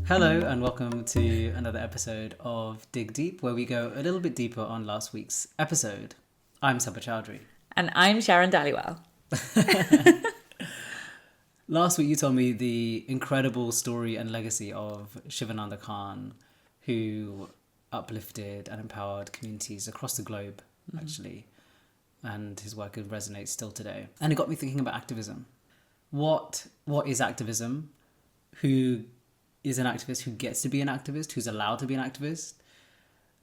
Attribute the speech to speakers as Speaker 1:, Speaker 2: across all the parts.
Speaker 1: Hello and welcome to another episode of Dig Deep, where we go a little bit deeper on last week's episode. I'm Sabah Choudrey.
Speaker 2: And I'm Sharan Dhaliwal.
Speaker 1: Last week you told me the incredible story and legacy of Shivananda Khan, who uplifted and empowered communities across the globe, actually. And his work resonates still today. And it got me thinking about activism. What is activism? Who is an activist? Who gets to be an activist? Who's allowed to be an activist?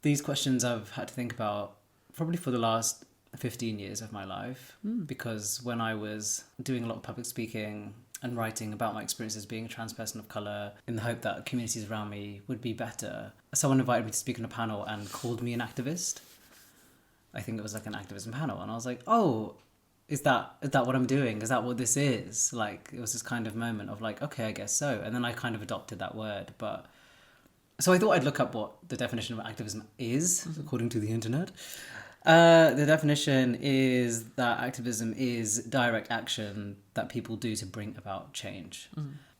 Speaker 1: These questions I've had to think about probably for the last 15 years of my life, because when I was doing a lot of public speaking and writing about my experiences being a trans person of colour in the hope that communities around me would be better, someone invited me to speak on a panel and called me an activist. I think it was like an activism panel, and I was like, oh, is that what I'm doing? Is that what this is? Like, it was this kind of moment of like, okay, I guess so. And then I kind of adopted that word. But so I thought I'd look up what the definition of activism is, according to the internet. The definition is that activism is direct action that people do to bring about change.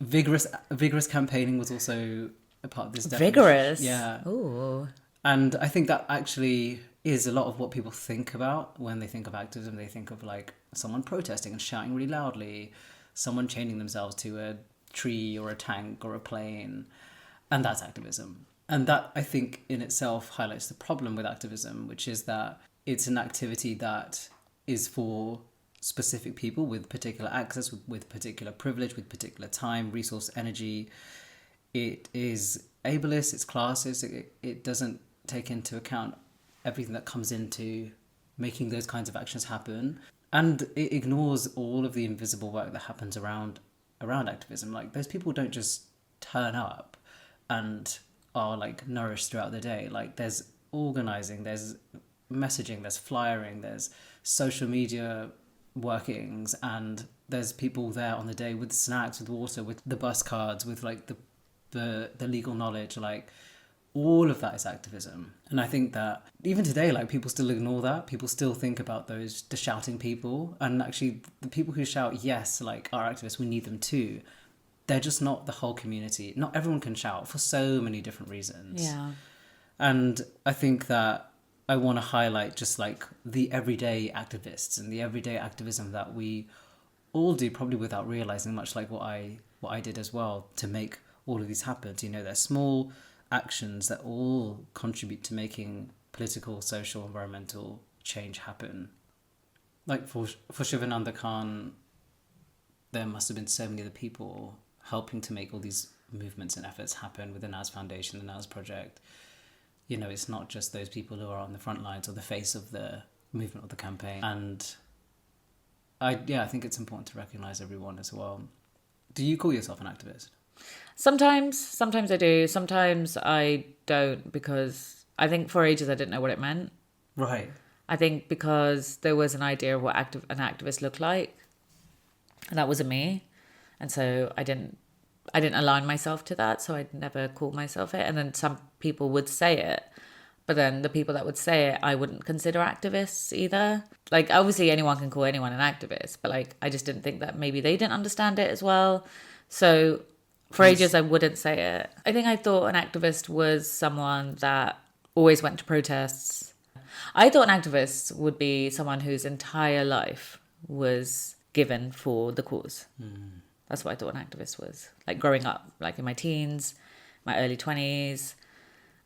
Speaker 1: Vigorous campaigning was also a part of this definition.
Speaker 2: Vigorous?
Speaker 1: Yeah.
Speaker 2: Ooh.
Speaker 1: And I think that actually is a lot of what people think about when they think of activism. They think of like someone protesting and shouting really loudly, someone chaining themselves to a tree or a tank or a plane, and that's activism. And that, I think, in itself highlights the problem with activism, which is that it's an activity that is for specific people with particular access, with particular privilege, with particular time, resource, energy. It is ableist, it's classist, it doesn't take into account everything that comes into making those kinds of actions happen. And it ignores all of the invisible work that happens around activism. Like, those people don't just turn up and are like nourished throughout the day. Like, there's organizing, there's messaging, there's flyering, there's social media workings, and there's people there on the day with snacks, with water, with the bus cards, with like the legal knowledge. Like, all of that is activism. And I think that even today, like, people still ignore that. People still think about the shouting people. And actually, the people who shout, yes, like, are activists, we need them too. They're just not the whole community. Not everyone can shout for so many different reasons.
Speaker 2: Yeah.
Speaker 1: And I think that I want to highlight just like the everyday activists and the everyday activism that we all do, probably without realizing, much like what I did as well, to make all of these happen. You know, they're small actions that all contribute to making political, social, environmental change happen. Like for Shivananda Khan, there must have been so many other people helping to make all these movements and efforts happen with the NAS Foundation, the NAS Project. You know, it's not just those people who are on the front lines or the face of the movement or the campaign. And I think it's important to recognise everyone as well. Do you call yourself an activist?
Speaker 2: Sometimes I do. Sometimes I don't, because I think for ages I didn't know what it meant.
Speaker 1: Right.
Speaker 2: I think because there was an idea of what an activist looked like, and that wasn't me. And so I didn't align myself to that, so I'd never call myself it. And then some people would say it, but then the people that would say it, I wouldn't consider activists either. Like, obviously anyone can call anyone an activist, but like, I just didn't think that maybe they didn't understand it as well. So for ages, I wouldn't say it. I think I thought an activist was someone that always went to protests. I thought an activist would be someone whose entire life was given for the cause. That's what I thought an activist was. Like, growing up, like in my teens, my early 20s.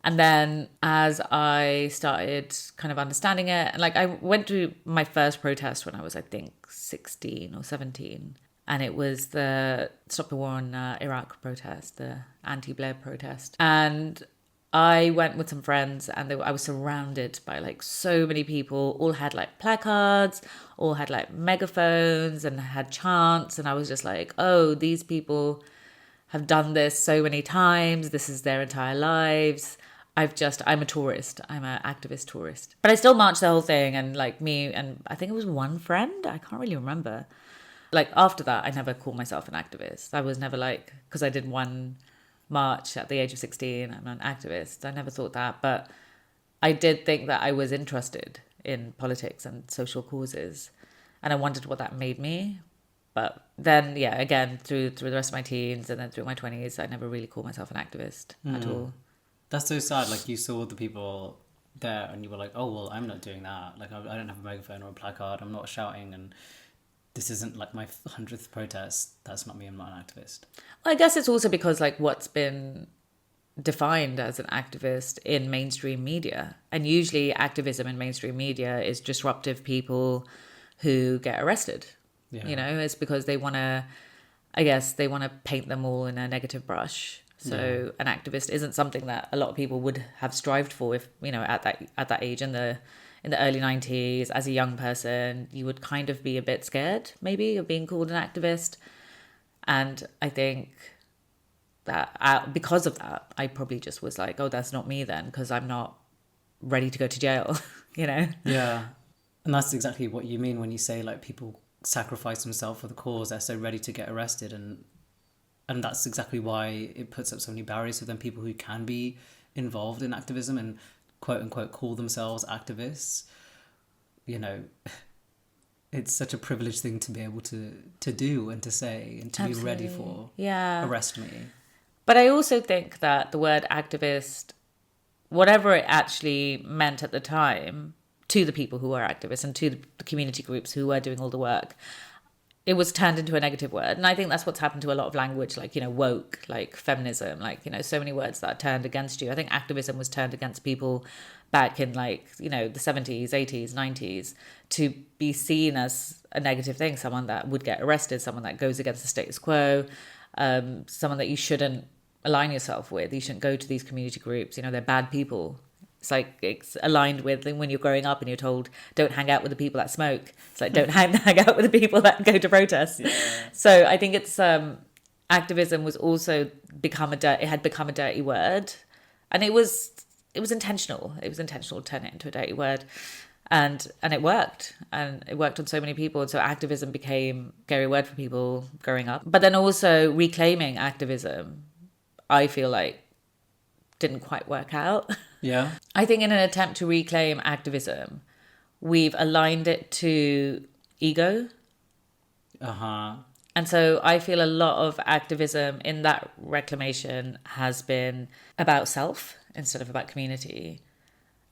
Speaker 2: And then as I started kind of understanding it, and like, I went to my first protest when I was, I think, 16 or 17. And it was the Stop the War in Iraq protest, the anti-Blair protest. And I went with some friends, and I was surrounded by like so many people, all had like placards, all had like megaphones and had chants. And I was just like, oh, these people have done this so many times. This is their entire lives. I'm a tourist. I'm an activist tourist. But I still marched the whole thing, and like me and I think it was one friend. I can't really remember. Like, after that, I never called myself an activist. I was never like, because I did one march at the age of 16, I'm an activist. I never thought that. But I did think that I was interested in politics and social causes. And I wondered what that made me. But then, yeah, again, through the rest of my teens and then through my 20s, I never really called myself an activist at all.
Speaker 1: That's so sad. Like, you saw the people there and you were like, oh, well, I'm not doing that. Like, I don't have a megaphone or a placard. I'm not shouting, and this isn't like my 100th protest. That's not me. I'm not an activist.
Speaker 2: Well, I guess it's also because, like, what's been defined as an activist in mainstream media, and usually activism in mainstream media is disruptive people who get arrested.
Speaker 1: Yeah.
Speaker 2: You know, it's because they want to, I guess, they want to paint them all in a negative brush. So an activist isn't something that a lot of people would have strived for if, you know, at that age in the early 90s, as a young person, you would kind of be a bit scared maybe of being called an activist. And I think that because of that, I probably just was like, oh, that's not me then, because I'm not ready to go to jail, you know?
Speaker 1: Yeah. And that's exactly what you mean when you say, like, people sacrifice themselves for the cause. They're so ready to get arrested, and that's exactly why it puts up so many barriers for them, people who can be involved in activism and quote unquote call themselves activists. You know, it's such a privileged thing to be able to do and to say and to
Speaker 2: Absolutely.
Speaker 1: be ready for.
Speaker 2: Yeah.
Speaker 1: Arrest me.
Speaker 2: But I also think that the word activist, whatever it actually meant at the time to the people who were activists and to the community groups who were doing all the work, it was turned into a negative word. And I think that's what's happened to a lot of language, like, you know, woke, like feminism, like, you know, so many words that are turned against you. I think activism was turned against people back in, like, you know, the 70s, 80s, 90s, to be seen as a negative thing, someone that would get arrested, someone that goes against the status quo, someone that you shouldn't align yourself with. You shouldn't go to these community groups. You know, they're bad people. It's like, it's aligned with when you're growing up and you're told, don't hang out with the people that smoke. It's like, don't hang out with the people that go to protests. Yeah. So I think it's, activism was also it had become a dirty word, and it was intentional. It was intentional to turn it into a dirty word, and it worked, and it worked on so many people. And so activism became a scary word for people growing up. But then also reclaiming activism, I feel like, didn't quite work out.
Speaker 1: Yeah.
Speaker 2: I think in an attempt to reclaim activism, we've aligned it to ego.
Speaker 1: Uh-huh.
Speaker 2: And so I feel a lot of activism in that reclamation has been about self instead of about community.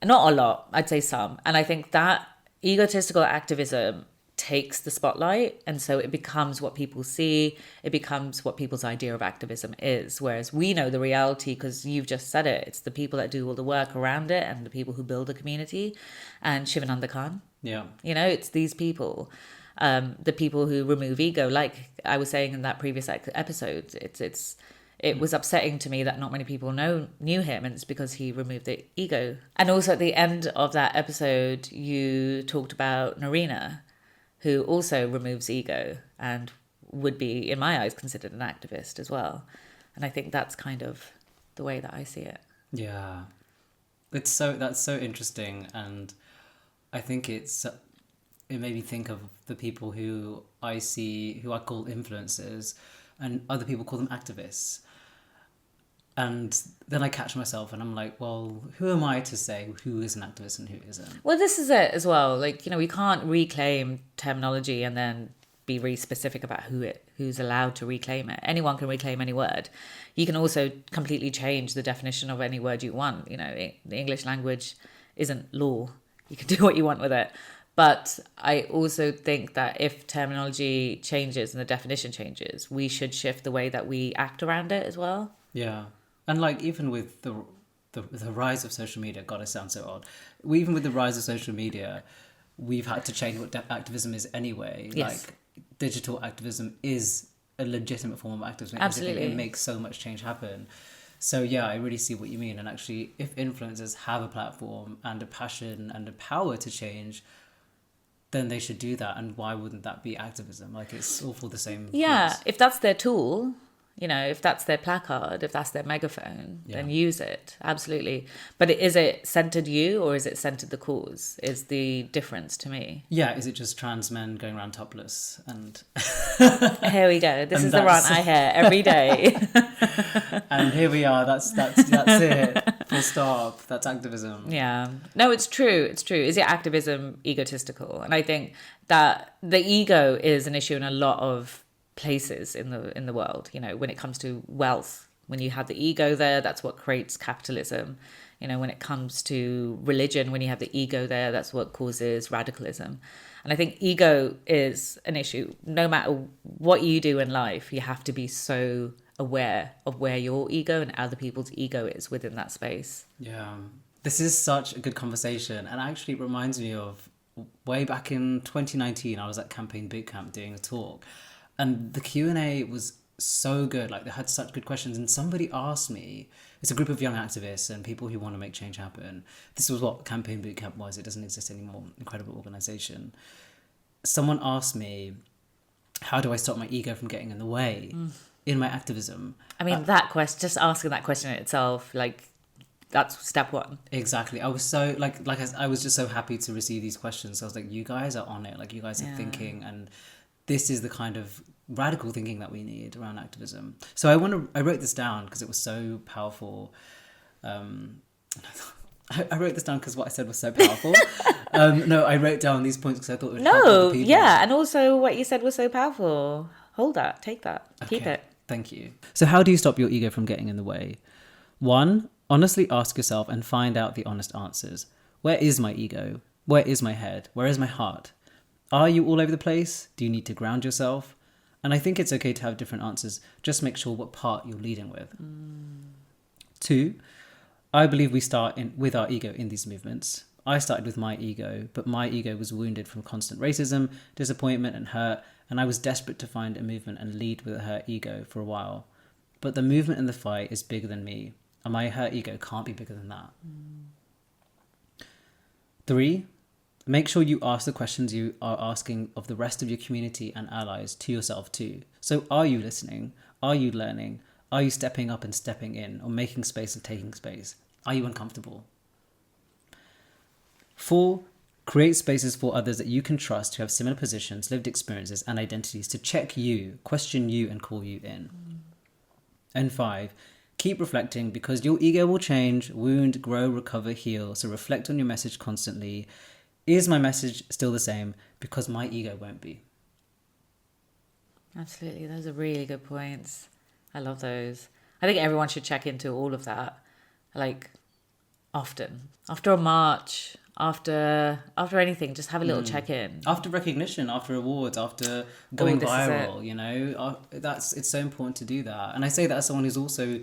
Speaker 2: Not a lot, I'd say some. And I think that egotistical activism takes the spotlight, and so it becomes what people see, it becomes what people's idea of activism is, whereas we know the reality, because you've just said it, it's the people that do all the work around it and the people who build the community. And Shivananda Khan,
Speaker 1: yeah,
Speaker 2: you know, it's these people, the people who remove ego, like I was saying in that previous episode. It was upsetting to me that not many people knew him, and it's because he removed the ego. And also at the end of that episode, you talked about Narina, who also removes ego and would be, in my eyes, considered an activist as well. And I think that's kind of the way that I see it.
Speaker 1: Yeah. That's so interesting, and I think it made me think of the people who I call influencers, and other people call them activists. And then I catch myself and I'm like, well, who am I to say who is an activist and who isn't?
Speaker 2: Well, this is it as well. Like, you know, we can't reclaim terminology and then be really specific about who's allowed to reclaim it. Anyone can reclaim any word. You can also completely change the definition of any word you want. You know, the English language isn't law. You can do what you want with it. But I also think that if terminology changes and the definition changes, we should shift the way that we act around it as well.
Speaker 1: Yeah. And like, even with the rise of social media, God, I sound so odd. Even with the rise of social media, we've had to change what activism is anyway.
Speaker 2: Yes.
Speaker 1: Like, digital activism is a legitimate form of activism.
Speaker 2: Absolutely.
Speaker 1: It makes so much change happen. So yeah, I really see what you mean. And actually, if influencers have a platform and a passion and a power to change, then they should do that. And why wouldn't that be activism? Like, it's all for the same
Speaker 2: Yeah,
Speaker 1: cause.
Speaker 2: if that's their tool, you know, if that's their placard, if that's their megaphone, then use it. Absolutely. But is it centered you or is it centered the cause is the difference to me.
Speaker 1: Yeah, is it just trans men going around topless? And
Speaker 2: here we go. This is the rant I hear every day.
Speaker 1: And here we are. That's it. Full stop. That's activism.
Speaker 2: Yeah. No, it's true. It's true. Is your activism egotistical? And I think that the ego is an issue in a lot of places in the world. You know, when it comes to wealth, when you have the ego there, that's what creates capitalism. You know, when it comes to religion, when you have the ego there, that's what causes radicalism. And I think ego is an issue. No matter what you do in life, you have to be so aware of where your ego and other people's ego is within that space.
Speaker 1: Yeah. This is such a good conversation, and actually it reminds me of way back in 2019, I was at Campaign Bootcamp doing a talk, and the Q&A was so good. Like, they had such good questions, and somebody asked me, it's a group of young activists and people who want to make change happen. This was what Campaign Bootcamp was. It doesn't exist anymore. Incredible organization. Someone asked me, how do I stop my ego from getting in the way in my activism?
Speaker 2: I mean, that question, just asking that question in itself, like, that's step one.
Speaker 1: Exactly. I was so I was just so happy to receive these questions. I was like, you guys are on it. Like, you guys are thinking, and this is the kind of radical thinking that we need around activism. So I wrote this down because it was so powerful. I wrote this down because what I said was so powerful. No, I wrote down these points because I thought it would help other people.
Speaker 2: Yeah, and also what you said was so powerful. Hold that, take that, keep
Speaker 1: Okay,
Speaker 2: it.
Speaker 1: Thank you. So how do you stop your ego from getting in the way? 1, honestly ask yourself and find out the honest answers. Where is my ego? Where is my head? Where is my heart? Are you all over the place? Do you need to ground yourself? And I think it's okay to have different answers. Just make sure what part you're leading with. 2, I believe we start with our ego in these movements. I started with my ego, but my ego was wounded from constant racism, disappointment and hurt, and I was desperate to find a movement and lead with a hurt ego for a while. But the movement and the fight is bigger than me, and my hurt ego can't be bigger than that. 3, make sure you ask the questions you are asking of the rest of your community and allies to yourself too. So are you listening? Are you learning? Are you stepping up and stepping in, or making space and taking space? Are you uncomfortable? 4, create spaces for others that you can trust who have similar positions, lived experiences, and identities to check you, question you, and call you in. And 5, keep reflecting, because your ego will change, wound, grow, recover, heal. So reflect on your message constantly. Is my message still the same? Because my ego won't be.
Speaker 2: Absolutely, those are really good points. I love those. I think everyone should check into all of that, like, often. After a march, after anything, just have a little check-in.
Speaker 1: After recognition, after awards, after going viral, you know, it's so important to do that. And I say that as someone who's also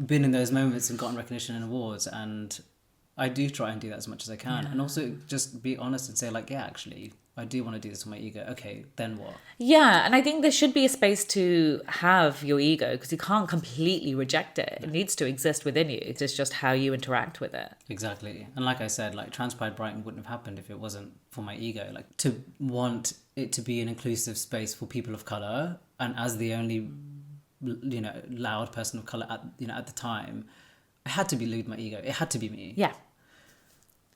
Speaker 1: been in those moments and gotten recognition and awards, and I do try and do that as much as I can. And also just be honest and say, like, yeah, actually, I do want to do this with my ego. Okay, then what?
Speaker 2: Yeah, and I think there should be a space to have your ego, because you can't completely reject it. It needs to exist within you. It's just how you interact with it.
Speaker 1: Exactly. And like I said, like, Trans Pride Brighton wouldn't have happened if it wasn't for my ego. Like, to want it to be an inclusive space for people of colour, and as the only, you know, loud person of colour at the time, I had to lead my ego. It had to be me.
Speaker 2: Yeah.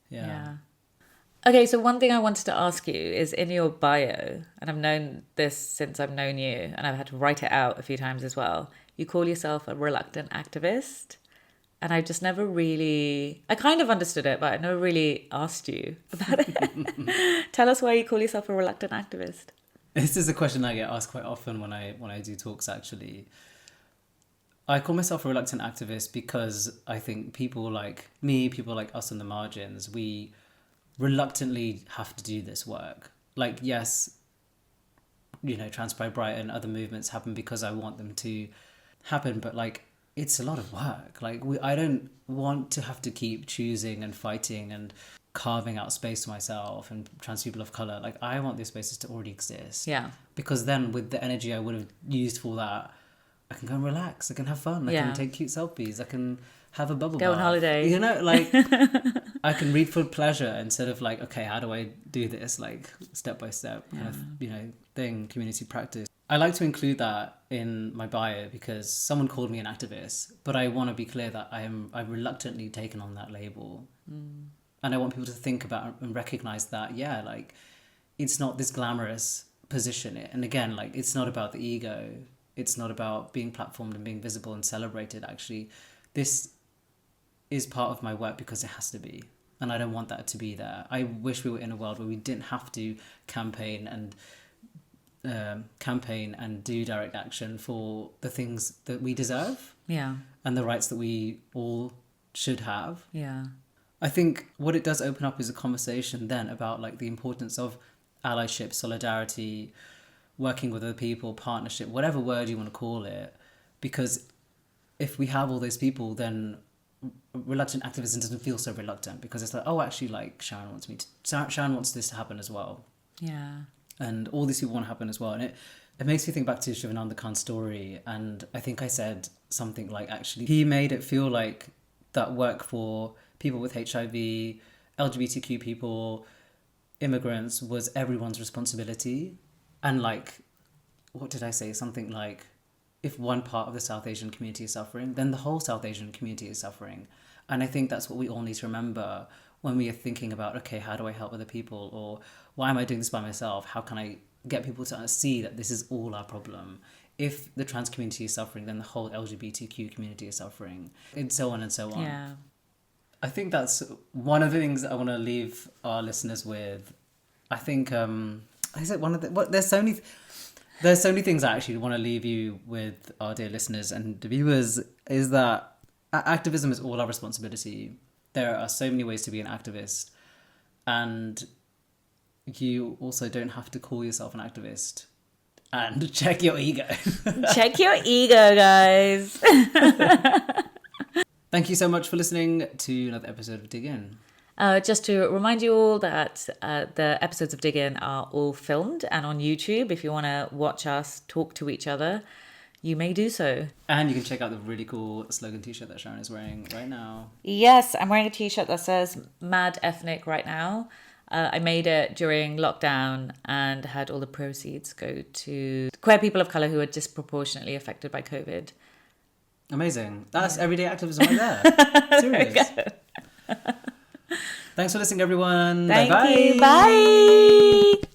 Speaker 1: Yeah.
Speaker 2: Okay, so one thing I wanted to ask you is, in your bio, and I've known this since I've known you, and I've had to write it out a few times as well, you call yourself a reluctant activist. And I just never really, I kind of understood it, but I never really asked you about it. Tell us why you call yourself a reluctant activist.
Speaker 1: This is a question I get asked quite often when I do talks, actually. I call myself a reluctant activist because I think people like me, people like us on the margins, we reluctantly have to do this work. Like, yes, you know, Trans Pride Brighton, other movements happen because I want them to happen, but like, it's a lot of work. Like, I don't want to have to keep choosing and fighting and carving out space for myself and trans people of colour. Like, I want these spaces to already exist.
Speaker 2: Yeah.
Speaker 1: Because then with the energy I would have used for that, I can go and relax, I can have fun, I can take cute selfies, I can have a bubble bath.
Speaker 2: Go on holiday.
Speaker 1: You know, like, I can read for pleasure instead of like, okay, how do I do this? Like, step by step kind of, you know, thing, community practice. I like to include that in my bio because someone called me an activist, but I want to be clear that I've reluctantly taken on that label. And I want people to think about and recognize that, yeah, like, it's not this glamorous position. And again, like, it's not about the ego. It's not about being platformed and being visible and celebrated. Actually, this is part of my work because it has to be. And I don't want that to be there. I wish we were in a world where we didn't have to campaign and do direct action for the things that we deserve.
Speaker 2: Yeah.
Speaker 1: And the rights that we all should have.
Speaker 2: Yeah.
Speaker 1: I think what it does open up is a conversation then about like the importance of allyship, solidarity, working with other people, partnership, whatever word you want to call it. Because if we have all those people, then reluctant activism doesn't feel so reluctant, because it's like, oh, actually, like Sharan wants this to happen as well.
Speaker 2: Yeah.
Speaker 1: And all these people want to happen as well. And it makes me think back to Shivananda Khan's story. And I think I said something like, actually, he made it feel like that work for people with HIV, LGBTQ people, immigrants was everyone's responsibility. And like, what did I say? Something like, if one part of the South Asian community is suffering, then the whole South Asian community is suffering. And I think that's what we all need to remember when we are thinking about, okay, how do I help other people? Or why am I doing this by myself? How can I get people to see that this is all our problem? If the trans community is suffering, then the whole LGBTQ community is suffering, and so on and so on.
Speaker 2: Yeah.
Speaker 1: I think that's one of the things that I want to leave our listeners with. I think, there's so many things I actually want to leave you with, our dear listeners and the viewers, is that activism is all our responsibility. There are so many ways to be an activist, and you also don't have to call yourself an activist. And check your ego.
Speaker 2: Check your ego, guys.
Speaker 1: Thank you so much for listening to another episode of Dig In.
Speaker 2: Just to remind you all that the episodes of Dig In are all filmed and on YouTube. If you want to watch us talk to each other, you may do so.
Speaker 1: And you can check out the really cool slogan t-shirt that Sharan is wearing right now.
Speaker 2: Yes, I'm wearing a t-shirt that says Mad Ethnic right now. I made it during lockdown and had all the proceeds go to queer people of colour who are disproportionately affected by COVID.
Speaker 1: Amazing. That's everyday activism right there. Serious. Thanks for listening, everyone.
Speaker 2: Thank
Speaker 1: Bye-bye.
Speaker 2: you. Bye.